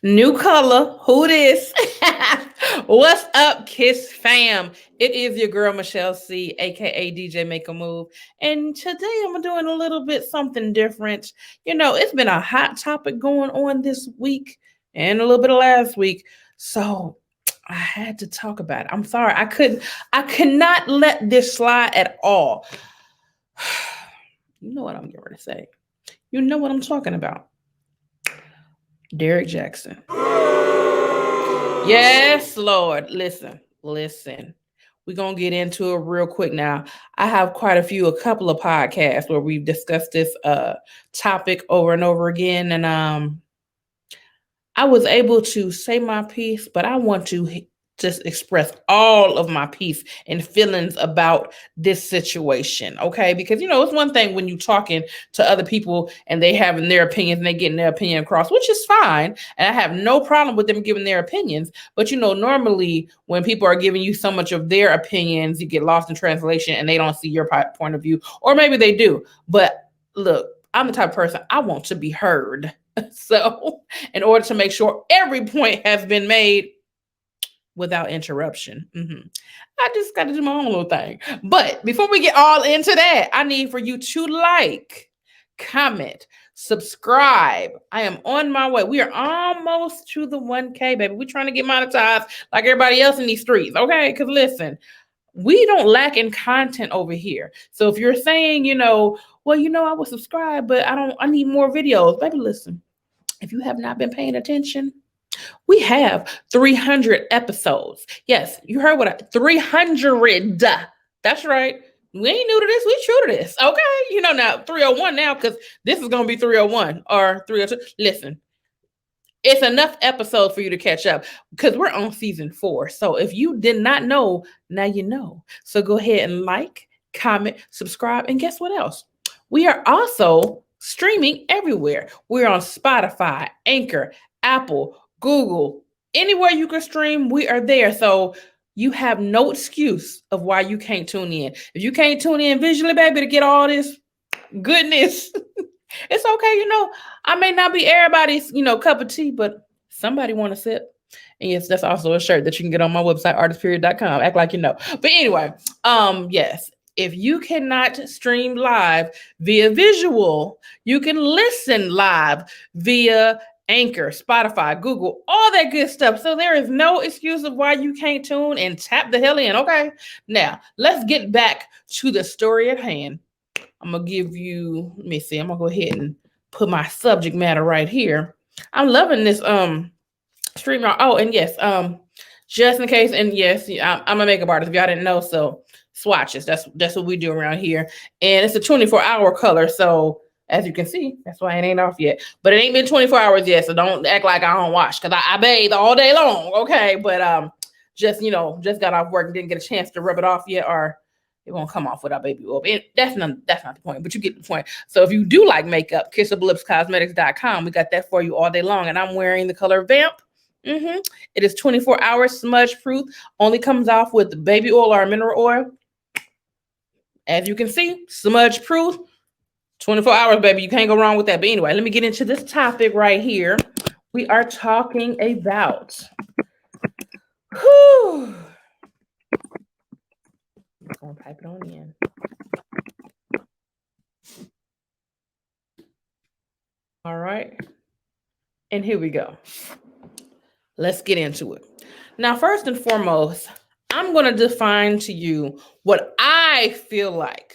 New color. Who this? What's up, Kiss fam? It is your girl Michelle C, aka DJ Make a Move. And today I'm doing a little bit something different. It's been a hot topic going on this week and a little bit of last week. So I had to talk about it. I'm sorry. I could not let this slide at all. You know what I'm going to say. You know what I'm talking about. Derrick Jaxon. Yes, Lord. Listen. We're going to get into it real quick now. I have a couple of podcasts where we've discussed this topic over and over again. And I was able to say my piece, but I want to just express all of my piece and feelings about this situation, okay? Because it's one thing when you're talking to other people and they having their opinions and they getting their opinion across, which is fine, and I have no problem with them giving their opinions. But normally when people are giving you so much of their opinions, you get lost in translation and they don't see your point of view, or maybe they do. But look, I'm the type of person I want to be heard. So, in order to make sure every point has been made without interruption, I just got to do my own little thing. But before we get all into that, I need for you to like, comment, subscribe. I am on my way. We are almost to the 1K, baby. We're trying to get monetized like everybody else in these streets, okay? Because listen, we don't lack in content over here. So if you're saying, I will subscribe, but I need more videos. Baby, listen, if you have not been paying attention, we have 300 episodes. Yes, you heard 300. That's right. We ain't new to this. We true to this. Okay. Now 301 now, because this is going to be 301 or 302. Listen, it's enough episodes for you to catch up because we're on season 4. So if you did not know, now you know. So go ahead and like, comment, subscribe, and guess what else? We are also streaming everywhere. We're on Spotify, Anchor, Apple, Google, anywhere you can stream, we are there. So you have no excuse of why you can't tune in. If you can't tune in visually, baby, to get all this goodness, it's okay. I may not be everybody's, cup of tea, but somebody want to sip. And yes, that's also a shirt that you can get on my website, artistperiod.com. Act like you know. But anyway, yes, if you cannot stream live via visual, you can listen live via Anchor, Spotify, Google, all that good stuff. So there is no excuse of why you can't tune and tap the hell in, okay? Now, let's get back to the story at hand. I'm going to give you, let me see, I'm going to go ahead and put my subject matter right here. I'm loving this stream. Oh, and yes, just in case, and yes, I'm a makeup artist if y'all didn't know, so swatches, that's what we do around here. And it's a 24-hour color, so as you can see, that's why it ain't off yet. But it ain't been 24 hours yet, so don't act like I don't wash, because I bathe all day long, okay? But just got off work and didn't get a chance to rub it off yet, or it won't come off without baby oil. That's not the point, but you get the point. So if you do like makeup, kissablipscosmetics.com. We got that for you all day long. And I'm wearing the color Vamp. It is 24 hours smudge proof. Only comes off with baby oil or mineral oil. As you can see, smudge proof. 24 hours, baby. You can't go wrong with that. But anyway, let me get into this topic right here. We are talking about I'm gonna pipe it on in. All right. And here we go. Let's get into it. Now, first and foremost, I'm going to define to you what I feel like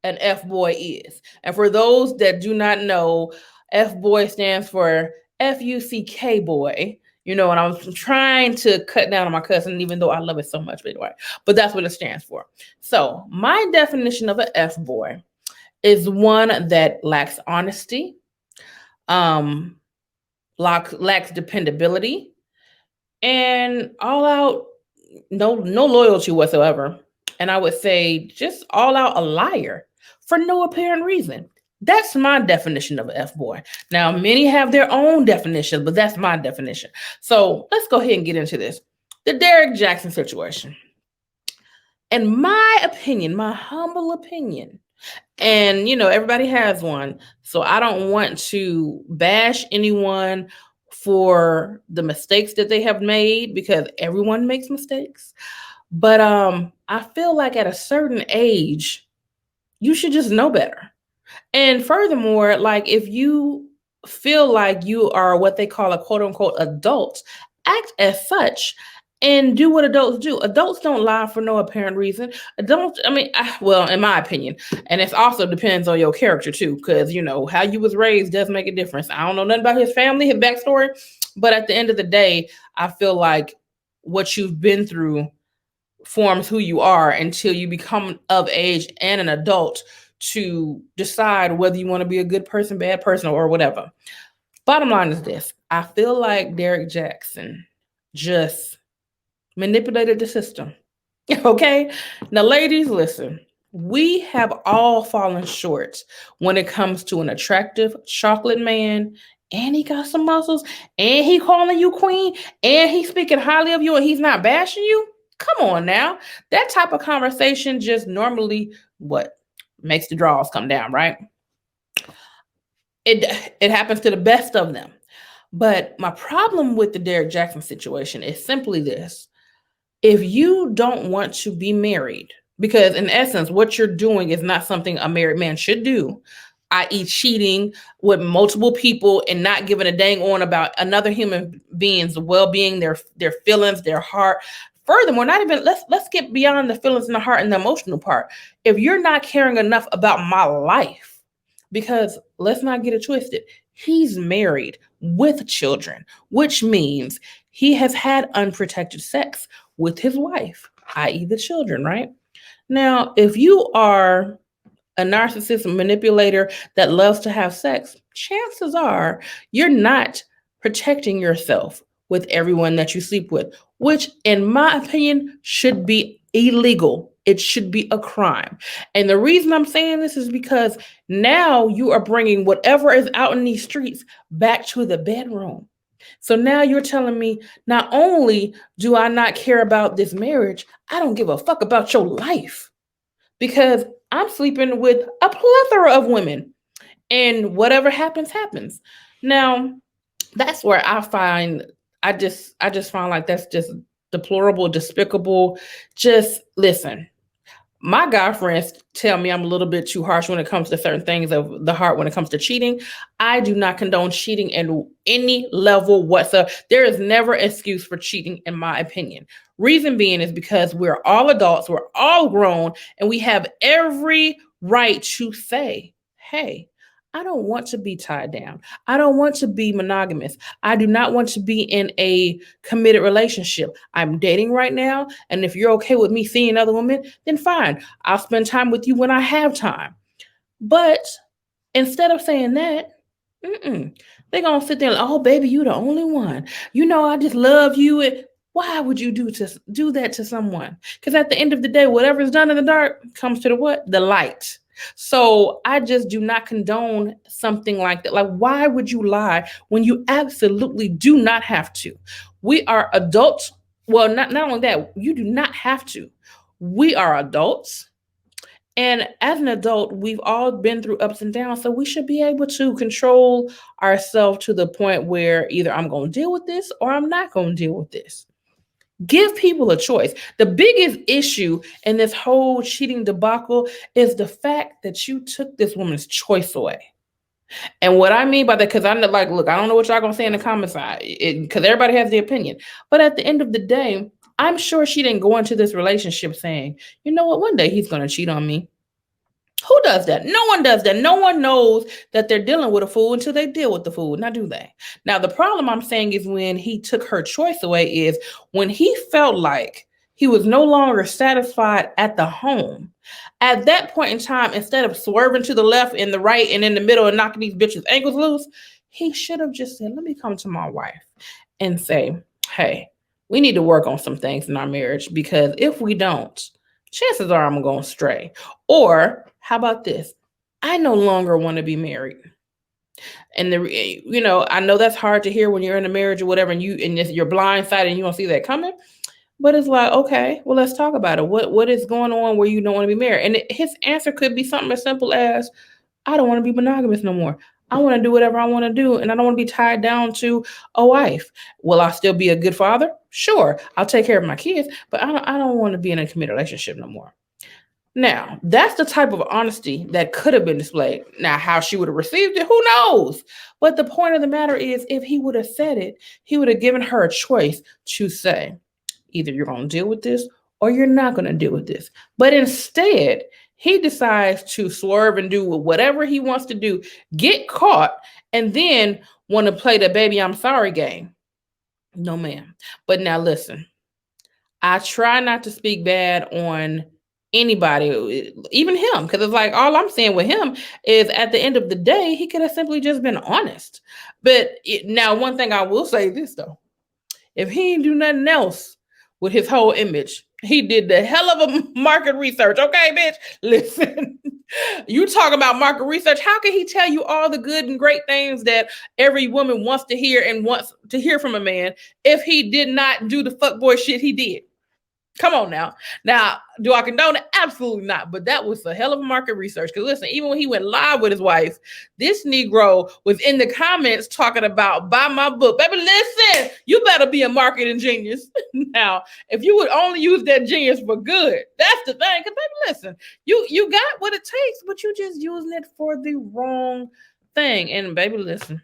an FBOy is. And for those that do not know, FBOy stands for FUCK boy. And I was trying to cut down on my cousin, even though I love it so much, but anyway. But that's what it stands for. So my definition of an FBOy is one that lacks honesty, lacks dependability, and all out no loyalty whatsoever. And I would say just all out a liar for no apparent reason. That's my definition of an FBOy. Now, many have their own definition, but that's my definition. So let's go ahead and get into this. The Derrick Jaxon situation. In my opinion, my humble opinion, and everybody has one, so I don't want to bash anyone for the mistakes that they have made, because everyone makes mistakes. But I feel like at a certain age, you should just know better. And furthermore, like if you feel like you are what they call a quote unquote adult, act as such and do what adults do. Adults don't lie for no apparent reason. Adults, I mean, well, in my opinion, and it also depends on your character too, because you know how you was raised does make a difference. I don't know nothing about his family, his backstory, but at the end of the day, I feel like what you've been through forms who you are until you become of age and an adult to decide whether you want to be a good person, bad person, or whatever. Bottom line is this: I feel like Derrick Jaxon just manipulated the system. Okay? Now, ladies, listen. We have all fallen short when it comes to an attractive chocolate man, and he got some muscles, and he calling you queen, and he's speaking highly of you, and he's not bashing you. Come on now. That type of conversation just normally what makes the draws come down, right? It happens to the best of them. But my problem with the Derrick Jaxon situation is simply this: if you don't want to be married, because in essence, what you're doing is not something a married man should do, i.e., cheating with multiple people and not giving a dang on about another human being's well-being, their feelings, their heart. Furthermore, not even let's get beyond the feelings and the heart and the emotional part. If you're not caring enough about my life, because let's not get it twisted, he's married with children, which means he has had unprotected sex with his wife, i.e., the children, right? Now, if you are a narcissist manipulator that loves to have sex, chances are you're not protecting yourself with everyone that you sleep with, which, in my opinion, should be illegal. It should be a crime. And the reason I'm saying this is because now you are bringing whatever is out in these streets back to the bedroom. So now you're telling me not only do I not care about this marriage, I don't give a fuck about your life, because I'm sleeping with a plethora of women and whatever happens, happens. Now, that's where I just find like that's just deplorable, despicable. Just listen, my guy friends tell me I'm a little bit too harsh when it comes to certain things of the heart when it comes to cheating. I do not condone cheating at any level whatsoever. There is never an excuse for cheating, in my opinion. Reason being is because we're all adults, we're all grown, and we have every right to say, hey, I don't want to be tied down. I don't want to be monogamous. I do not want to be in a committed relationship. I'm dating right now. And if you're okay with me seeing other women, then fine. I'll spend time with you when I have time. But instead of saying that, they're going to sit there and, oh, baby, you the only one. You know, I just love you. And why would you do that to someone? Because at the end of the day, whatever's done in the dark comes to the what? The light. So I just do not condone something like that. Like, why would you lie when you absolutely do not have to? We are adults. Well, not only that, you do not have to. We are adults. And as an adult, we've all been through ups and downs. So we should be able to control ourselves to the point where either I'm going to deal with this or I'm not going to deal with this. Give people a choice. The biggest issue in this whole cheating debacle is the fact that you took this woman's choice away. And what I mean by that, because I'm like, look, I don't know what y'all gonna say in the comments, because everybody has their opinion. But at the end of the day, I'm sure she didn't go into this relationship saying, you know what, one day he's gonna cheat on me. Who does that? No one does that. No one knows that they're dealing with a fool until they deal with the fool. Now, do they? Now, the problem I'm saying is when he took her choice away is when he felt like he was no longer satisfied at the home. At that point in time, instead of swerving to the left and the right and in the middle and knocking these bitches' ankles loose, he should have just said, let me come to my wife and say, hey, we need to work on some things in our marriage, because if we don't, chances are I'm going to stray. Or how about this? I no longer want to be married. And I know that's hard to hear when you're in a marriage or whatever, and you're blindsided and you don't see that coming. But it's like, okay, well, let's talk about it. What is going on where you don't want to be married? And his answer could be something as simple as, I don't want to be monogamous no more. I want to do whatever I want to do, and I don't want to be tied down to a wife. Will I still be a good father? Sure, I'll take care of my kids, but I don't want to be in a committed relationship no more. Now, that's the type of honesty that could have been displayed. Now, how she would have received it, who knows? But the point of the matter is, if he would have said it, he would have given her a choice to say, either you're going to deal with this or you're not going to deal with this. But instead, he decides to swerve and do whatever he wants to do, get caught, and then want to play the baby I'm sorry game. No, ma'am. But now listen, I try not to speak bad on anybody, even him, because it's like all I'm saying with him is at the end of the day, he could have simply just been honest. But now, one thing I will say this though, if he didn't do nothing else with his whole image, he did the hell of a market research. Okay, bitch, listen. You talk about market research. How can he tell you all the good and great things that every woman wants to hear and wants to hear from a man if he did not do the fuckboy shit he did? Come on now. Now, do I condone it? Absolutely not. But that was a hell of a market research. Because listen, even when he went live with his wife, this Negro was in the comments talking about buy my book. Baby, listen, you better be a marketing genius. Now, if you would only use that genius for good, that's the thing. Because baby, listen, you got what it takes, but you just using it for the wrong thing. And baby, listen,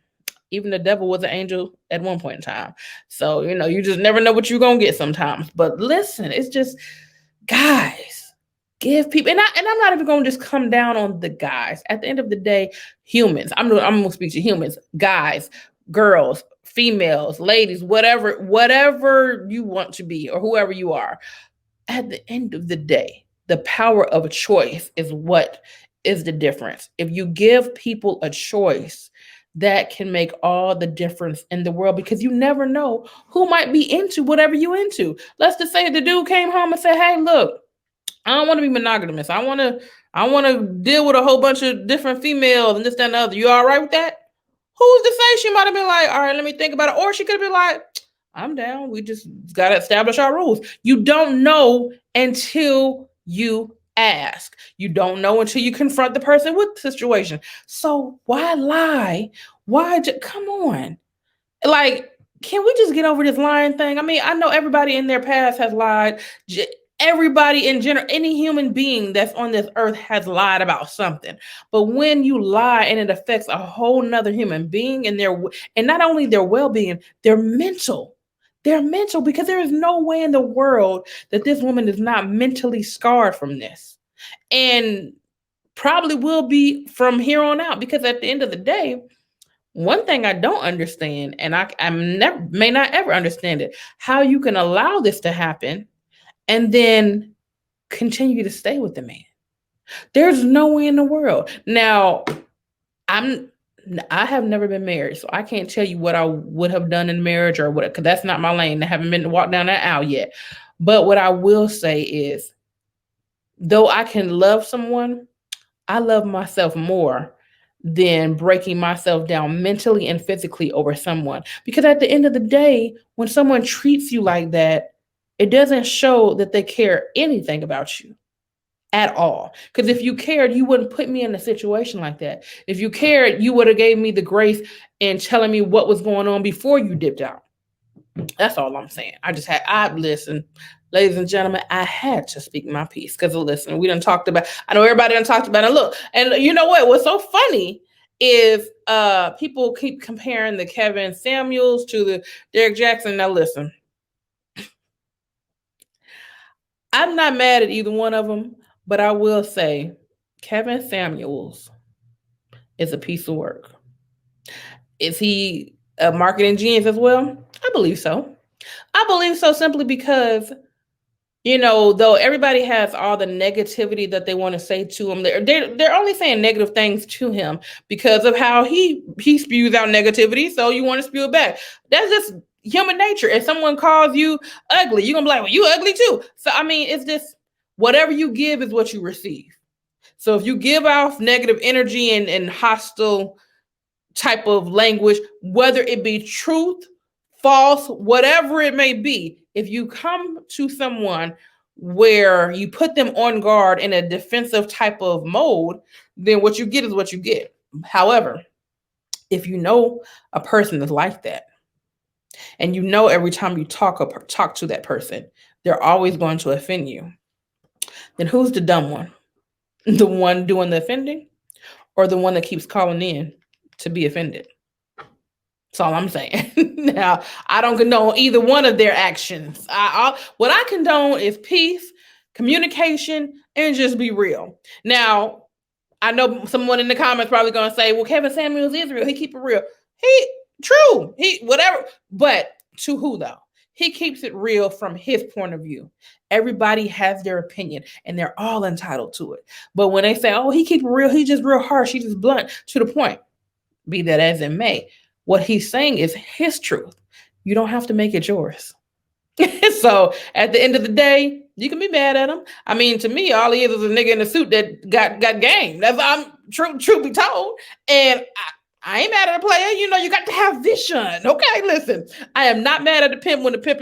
even the devil was an angel at one point in time. So, you just never know what you're going to get sometimes. But listen, it's just, guys, give people, and I'm not even going to just come down on the guys. At the end of the day, humans, I'm going to speak to humans, guys, girls, females, ladies, whatever you want to be or whoever you are. At the end of the day, the power of a choice is what is the difference. If you give people a choice, that can make all the difference in the world, because you never know who might be into whatever you into. Let's just say the dude came home and said, hey, look, I don't want to be monogamous. I want to deal with a whole bunch of different females and this, that, and the other. You all right with that? Who's to say? She might have been like, all right, let me think about it. Or she could have been like, I'm down. We just got to establish our rules. You don't know until you ask. You don't know until you confront the person with the situation. So why lie? Come on? Like, can we just get over this lying thing? I mean, I know everybody in their past has lied. Everybody in general, any human being that's on this earth has lied about something. But when you lie and it affects a whole nother human being and not only their well-being, their mental. They're mental, because there is no way in the world that this woman is not mentally scarred from this. And probably will be from here on out, because at the end of the day, one thing I don't understand, and may not ever understand it, how you can allow this to happen and then continue to stay with the man. There's no way in the world. Now, I have never been married, so I can't tell you what I would have done in marriage or what, because that's not my lane. I haven't been to walk down that aisle yet. But what I will say is, though I can love someone, I love myself more than breaking myself down mentally and physically over someone. Because at the end of the day, when someone treats you like that, it doesn't show that they care anything about you at all. Because if you cared, you wouldn't put me in a situation like that. If you cared, you would have gave me the grace in telling me what was going on before you dipped out. That's all I'm saying. Listen, ladies and gentlemen, I had to speak my piece, because listen, we done talked about, I know everybody done talked about it. Look, and you know what? What's so funny is people keep comparing the Kevin Samuels to the Derrick Jaxon. Now listen, I'm not mad at either one of them, but I will say Kevin Samuels is a piece of work. Is he a marketing genius as well? I believe so. I believe so, simply because, though everybody has all the negativity that they want to say to him, they're only saying negative things to him because of how he spews out negativity. So you want to spew it back. That's just human nature. If someone calls you ugly, you're gonna be like, well, you ugly too. So I mean, it's just whatever you give is what you receive. So if you give off negative energy and hostile type of language, whether it be truth, false, whatever it may be, if you come to someone where you put them on guard in a defensive type of mode, then what you get is what you get. However, If you know a person is like that, and you know every time you talk to that person, they're always going to offend you, then who's the dumb one? The one doing the offending, or the one that keeps calling in to be offended? That's all I'm saying. Now, I don't condone either one of their actions. What I condone is peace, communication, and just be real. Now, I know someone in the comments probably gonna say, "Well, Kevin Samuels is real. He keep it real." He true. He whatever. But to who though? He keeps it real from his point of view. Everybody has their opinion, and they're all entitled to it. But when they say, "Oh, he keep it real. He just real harsh. He just blunt to the point," be that as it may, what he's saying is his truth. You don't have to make it yours. So at the end of the day, you can be mad at him. I mean, to me, all he is a nigga in a suit that got game. That's I'm true be told. And I ain't mad at a player. You know, you got to have vision. Okay, listen. I am not mad at the pimp when the pimp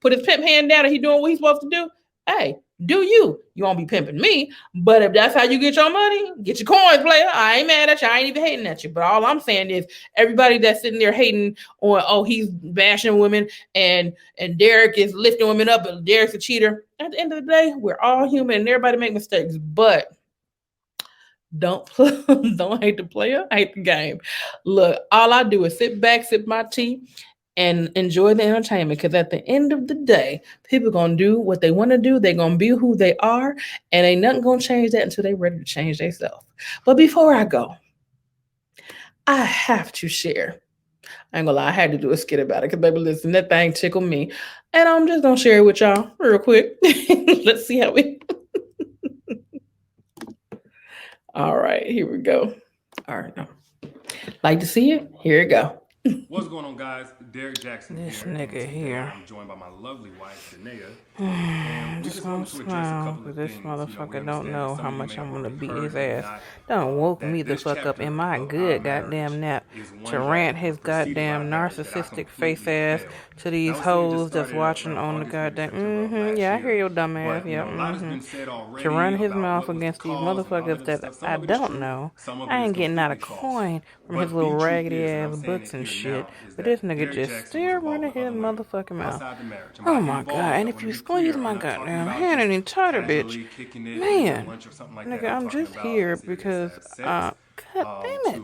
put his pimp hand down and he doing what he's supposed to do. Hey, do you? You won't be pimping me. But if that's how you get your money, get your coins, player. I ain't mad at you. I ain't even hating at you. But all I'm saying is everybody that's sitting there hating on, oh, he's bashing women and Derrick is lifting women up, but Derrick's a cheater. At the end of the day, we're all human and everybody make mistakes. But don't hate the player, hate the game. Look, all I do is sit back, sip my tea, and enjoy the entertainment. Because at the end of the day, people gonna do what they want to do. They're gonna be who they are, and ain't nothing gonna change that until they're ready to change themselves. But before I go, I have to share. I ain't gonna lie, I had to do a skit about it because baby, listen, that thing tickled me, and I'm just gonna share it with y'all real quick. Let's see how we. All right, here we go. All right, no. Like to see it? Here we go. What's going on, guys? Derrick Jaxon This here. nigga here. I'm joined by my lovely wife, Danae. I'm just gonna smile because this motherfucker don't know how much I'm gonna beat his ass. Done woke me the fuck up in my good goddamn nap to rant his goddamn narcissistic face ass to these hoes that's watching on the goddamn. Yeah, I hear your dumb ass. Yeah. To run his mouth against these motherfuckers that I don't know. I ain't getting not a coin from his little raggedy ass books and shit. But this nigga just still running his motherfucking mouth. Oh my god, and if you squeeze my goddamn hand any tighter, bitch, man, nigga, I'm just here because, god damn it.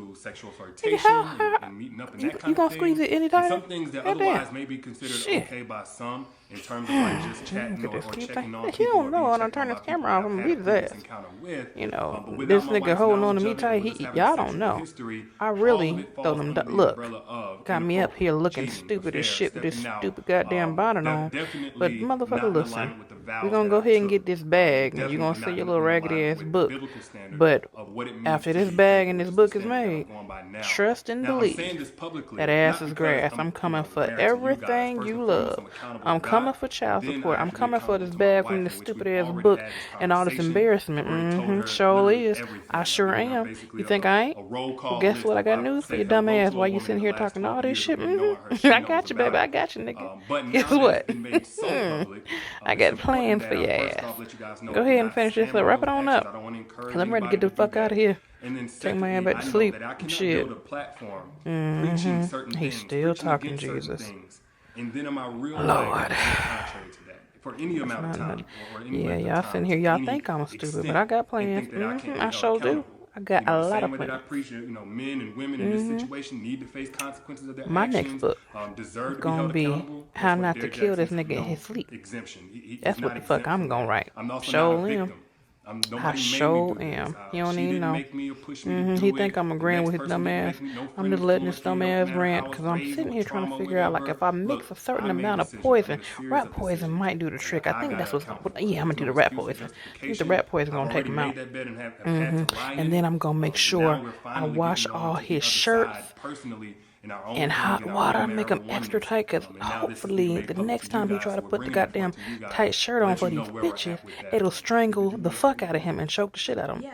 Nigga, you gonna squeeze it any tighter? Some things that God otherwise damn. may be considered Shit. okay by some in terms of like just chatting or checking on He people or don't know being when I checked turn on this by people camera that off, I've I'm gonna had a beat his previous ass. encounter with. You know, But this without my nigga wife's holding on to knowledge me of it tight. or just having Y'all a don't sexual know. history, I all of really it told falls him, under the look, umbrella of got me up here looking cheating, stupid as affair, shit with this stepping out. stupid goddamn bonnet on. But Definitely motherfucker, not in listen, alignment with the we're vows gonna that go I ahead and took. get this bag, and you're gonna Definitely see not your little in raggedy alignment ass with book. biblical standards But of what it means after to this be bag faithful, and which this is the book is standard that I'm made, going by now. trust and Now, I'm saying believe this publicly, that ass not is because grass. I'm, I'm coming for married to you guys. everything First you and foremost, love. I'm accountable to I'm coming God, for and child then I support. I'm have to be coming for accountable this to my bag from wife, this in which stupid we've ass already book had this and all this conversation. embarrassment. I've already told her Sure literally is. I everything. I've sure given her am. You basically think I ain't? a roll Well, call guess list what? I of got I've news for said your dumb hello ass to a while you woman sitting in the here last talking all 12 this years shit. of me knowing her. She I knows got you, baby. about I it. got you, nigga. But Guess now that it's what? been made so public, I it's got important plans that for I your first ass. off let you guys know Go I do ahead and not finish this stand up. by Wrap those it on actions. I up. don't want to encourage Cause I'm ready to get anybody the to do fuck out that. of here. And then Take my ass secondly, back I to know sleep. that I cannot Shit. build a platform preaching certain He's things, still preaching talking against certain Jesus. things, and then in my real life Lord. go contrary to that for any It's amount of not time nothing. or any Yeah, length of y'all time sitting here. to Y'all any think I'm stupid, but extent I got and plans. think that I can't be I held sure do. accountable. I got a The lot same of way that I plans. preach that men and women in this situation need to face consequences of their My next actions, book deserve is to be gonna held be accountable. Guess How what? Not to Derrick Kill This Jackson's Nigga in no His Sleep. exemption. He's That's what not the fuck exempt I'm from that. gonna write. I'm also not a Sure am. victim. I Nobody made me sure do this. am. He don't She even didn't know. make me or push me to He do it. think I'm The agreeing next with his person dumb didn't ass. make me. No I'm friend just letting this influenced me. dumb No ass matter rant how I because was I'm raised, sitting what here trying to trauma, figure out like whatever. if I mix a Look, certain I made amount of decisions. I made poison, a series rat of poison decisions, might do the and trick. I I think got that's to what's account for yeah, it. I'm gonna There's do the no rat excuse or poison. I think the justification. rat poison I've gonna take already him out. made that bet and have had to lie in And it. then I'm gonna make And now sure we're I finally wash getting on all to the his other shirts side personally in our own in homes, hot in our own water, make him marital extra oneness. tight. Cause And now this is being hopefully made the public next to you time he guys, try to so we're put the bringing that goddamn point to you guys tight shirt to on let for you these know where we're bitches, at with that. it'll strangle Because you the may fuck out of agree. him and choke the shit out of him.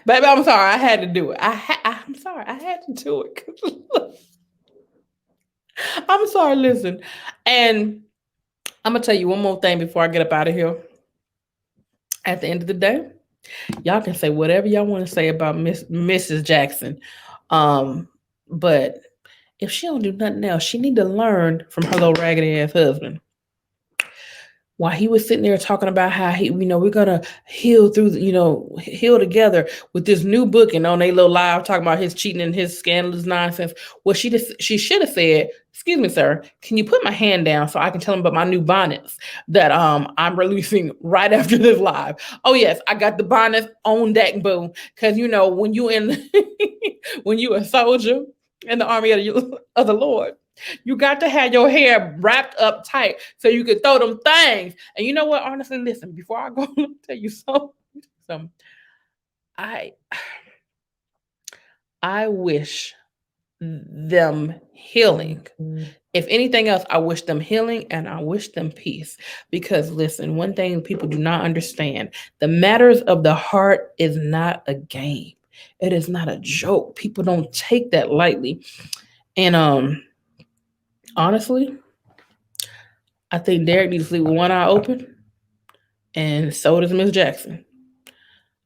Baby, I'm sorry. I had to do it. I'm sorry. I had to do it. I'm sorry. Listen, and I'm gonna tell you one more thing before I get up out of here. At the end of the day, Y'all can say whatever y'all want to say about Mrs. Jackson. But if she don't do nothing else, she need to learn from her little raggedy ass husband. While he was sitting there talking about how we're gonna heal through, heal together with this new book, and on a little live talking about his cheating and his scandalous nonsense. Well, she should have said, "Excuse me, sir, can you put my hand down so I can tell him about my new bonnets that I'm releasing right after this live? Oh yes, I got the bonnets on deck, boom. Because when you in when you a soldier in the army of the Lord, you got to have your hair wrapped up tight so you could throw them things. And you know what? Honestly, listen, before I go, let me tell you something. I wish them healing. If anything else, I wish them healing and I wish them peace. Because listen, one thing people do not understand, the matters of the heart is not a game. It is not a joke. People don't take that lightly. And honestly, I think Derrick needs to sleep with one eye open, and so does Miss Jackson.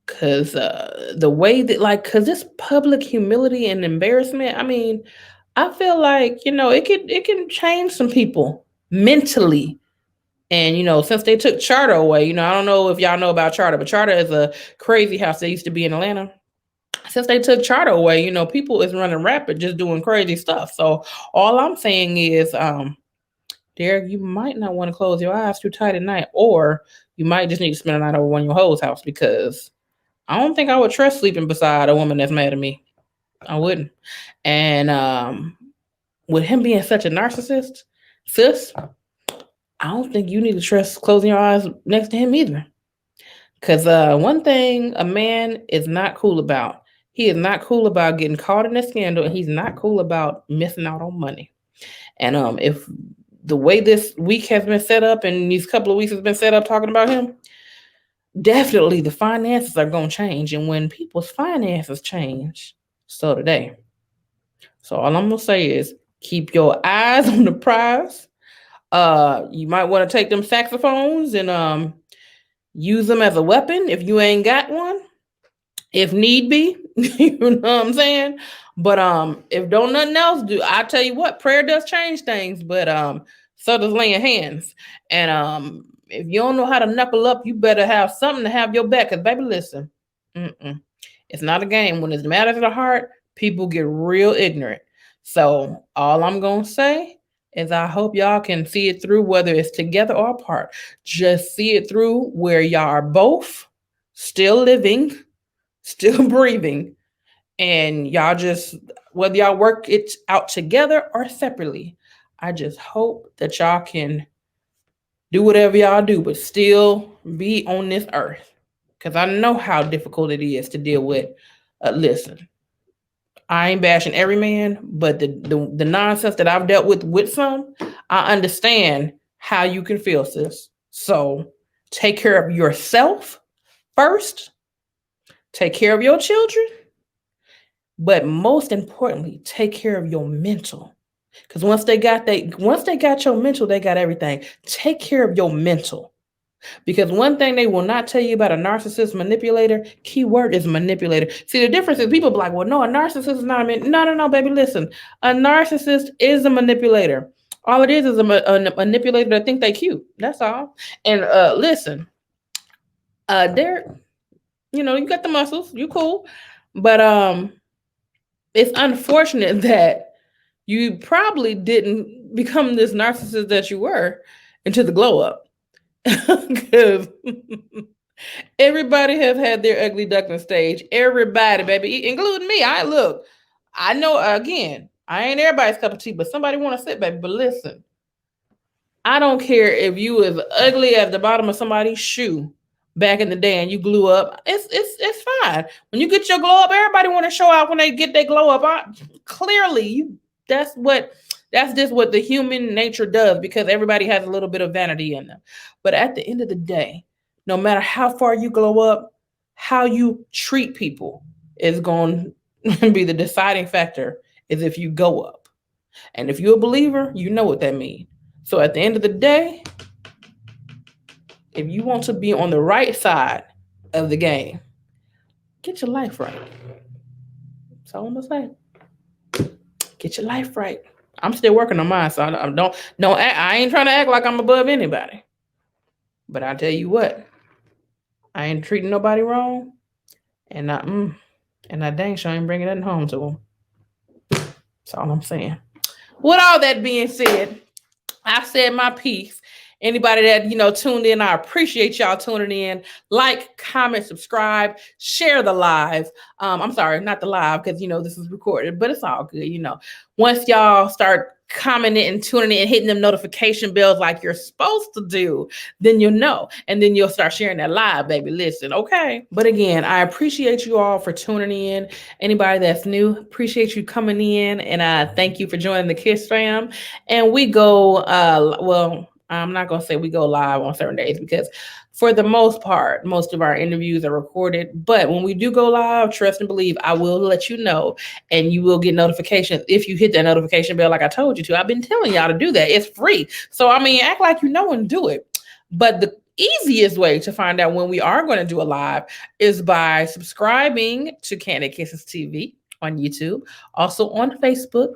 Cause the way that, cause this public humility and embarrassment, I mean, I feel like it can change some people mentally. And since they took Charter away, I don't know if y'all know about Charter, but Charter is a crazy house that used to be in Atlanta. Since they took Charter away, people is running rapid, just doing crazy stuff. So all I'm saying is, Derrick, you might not want to close your eyes too tight at night, or you might just need to spend a night over one of your hoes' house, because I don't think I would trust sleeping beside a woman that's mad at me. I wouldn't. And with him being such a narcissist, sis, I don't think you need to trust closing your eyes next to him either. Because one thing a man is not cool about, he is not cool about getting caught in a scandal, and he's not cool about missing out on money. And if the way this week has been set up and these couple of weeks has been set up talking about him, definitely the finances are going to change. And when people's finances change, so do they. So all I'm going to say is keep your eyes on the prize. You might want to take them saxophones and use them as a weapon if you ain't got one, if need be. You know what I'm saying? But if don't nothing else do, I tell you what, prayer does change things, but so does laying hands. And if you don't know how to knuckle up, you better have something to have your back. Cause baby, listen, it's not a game. When it matters to the heart, people get real ignorant. So all I'm gonna say is I hope y'all can see it through, whether it's together or apart. Just see it through where y'all are both still living, still breathing, and y'all just, whether y'all work it out together or separately, I just hope that y'all can do whatever y'all do, but still be on this earth. Because I know how difficult it is to deal with. Listen, I ain't bashing every man, but the nonsense that I've dealt with some, I understand how you can feel, sis. So take care of yourself first. Take care of your children. But most importantly, take care of your mental. Because once they got your mental, they got everything. Take care of your mental. Because one thing they will not tell you about a narcissist manipulator, keyword is manipulator. See, the difference is people be like, well, no, a narcissist is not a no, baby, listen. A narcissist is a manipulator. All it is a manipulator that think they cute. That's all. And listen, Derrick, you got the muscles. You cool. But it's unfortunate that you probably didn't become this narcissist that you were until the glow up. Because everybody has had their ugly duckling stage. Everybody, baby, including me. I know, again, I ain't everybody's cup of tea, but somebody want to sit, baby. But listen, I don't care if you was ugly at the bottom of somebody's shoe back in the day and you glue up. It's fine. When you get your glow up, everybody want to show out when they get their glow up. Clearly, that's just what the human nature does, because everybody has a little bit of vanity in them. But at the end of the day, no matter how far you glow up, how you treat people is going to be the deciding factor, is if you go up. And if you're a believer, you know what that means. So at the end of the day, if you want to be on the right side of the game, Get your life right. That's all I'm gonna say. Get your life right. I'm still working on mine, so I ain't trying to act like I'm above anybody. But I tell you what, I ain't treating nobody wrong, and I dang sure ain't bringing nothing home to them. That's all I'm saying. With all that being said, I said my piece. Anybody that tuned in, I appreciate y'all tuning in. Like, comment, subscribe, share the live. I'm sorry, not the live, because this is recorded, but it's all good. Once y'all start commenting and tuning in and hitting them notification bells like you're supposed to do, then you'll know, and then you'll start sharing that live, baby. Listen, okay. But again, I appreciate you all for tuning in. Anybody that's new, appreciate you coming in, and thank you for joining the Kiss fam. And we go I'm not going to say we go live on certain days, because for the most part, most of our interviews are recorded. But when we do go live, trust and believe, I will let you know, and you will get notifications if you hit that notification bell like I told you to. I've been telling y'all to do that. It's free. So, act like you know and do it. But the easiest way to find out when we are going to do a live is by subscribing to Kandid Kisses TV on YouTube, also on Facebook,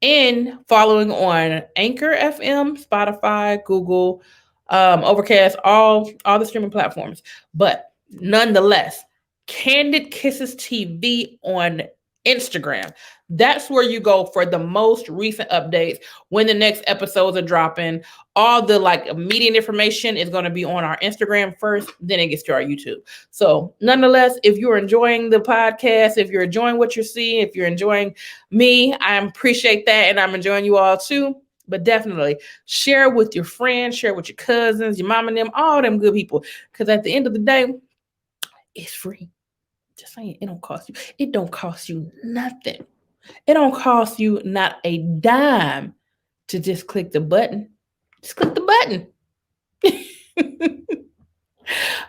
and following on Anchor FM, Spotify, Google, Overcast, all the streaming platforms. But nonetheless, Kandid Kisses TV on Instagram. That's where you go for the most recent updates, when the next episodes are dropping. All the immediate information is going to be on our Instagram first, then it gets to our YouTube. So nonetheless, if you're enjoying the podcast, if you're enjoying what you're seeing, if you're enjoying me, I appreciate that, and I'm enjoying you all too. But definitely share with your friends, share with your cousins, your mom and them, all them good people. Because at the end of the day, it's free. Just saying, it don't cost you. It don't cost you nothing. It don't cost you not a dime to just click the button. Just click the button.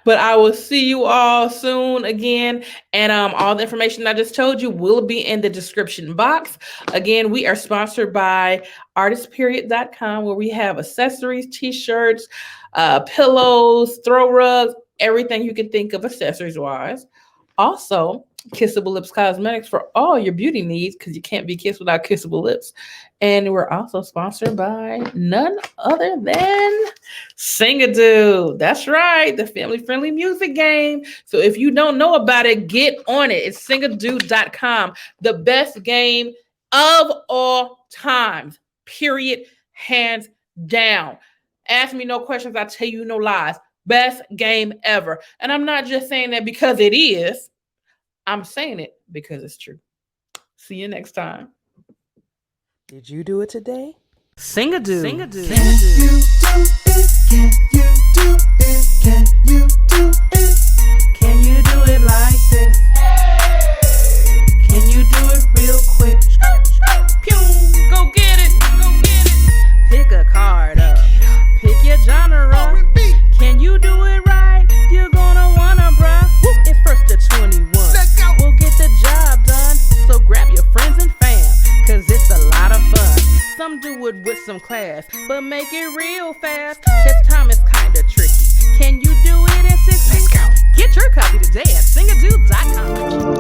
But I will see you all soon again. And all the information I just told you will be in the description box. Again, we are sponsored by artistperiod.com, where we have accessories, t-shirts, pillows, throw rugs, everything you can think of accessories-wise. Also, Kissable Lips Cosmetics for all your beauty needs, because you can't be kissed without kissable lips. And we're also sponsored by none other than Sing-A-Doo. That's right, the family-friendly music game. So if you don't know about it, get on it. It's singadoo.com, the best game of all times, period, hands down. Ask me no questions, I tell you no lies. Best game ever. And I'm not just saying that because it is. I'm saying it because it's true. See you next time. Did you do it today? Sing-A-Doo. Sing-A-Doo. Can you do it? Can you do it? Can you do it? Can you do it like this? Can you do it real quick? Pew! Go get it! Go get it! Pick a card up. Pick your genre. Can you do it right? You're gonna wanna, bruh. It's first to 21. We'll get the job done. So grab your friends and fam, cause it's a lot of fun. Some do it with some class, but make it real fast. Cause time is kinda tricky. Can you do it in 6 weeks? Get your copy today at singadoo.com.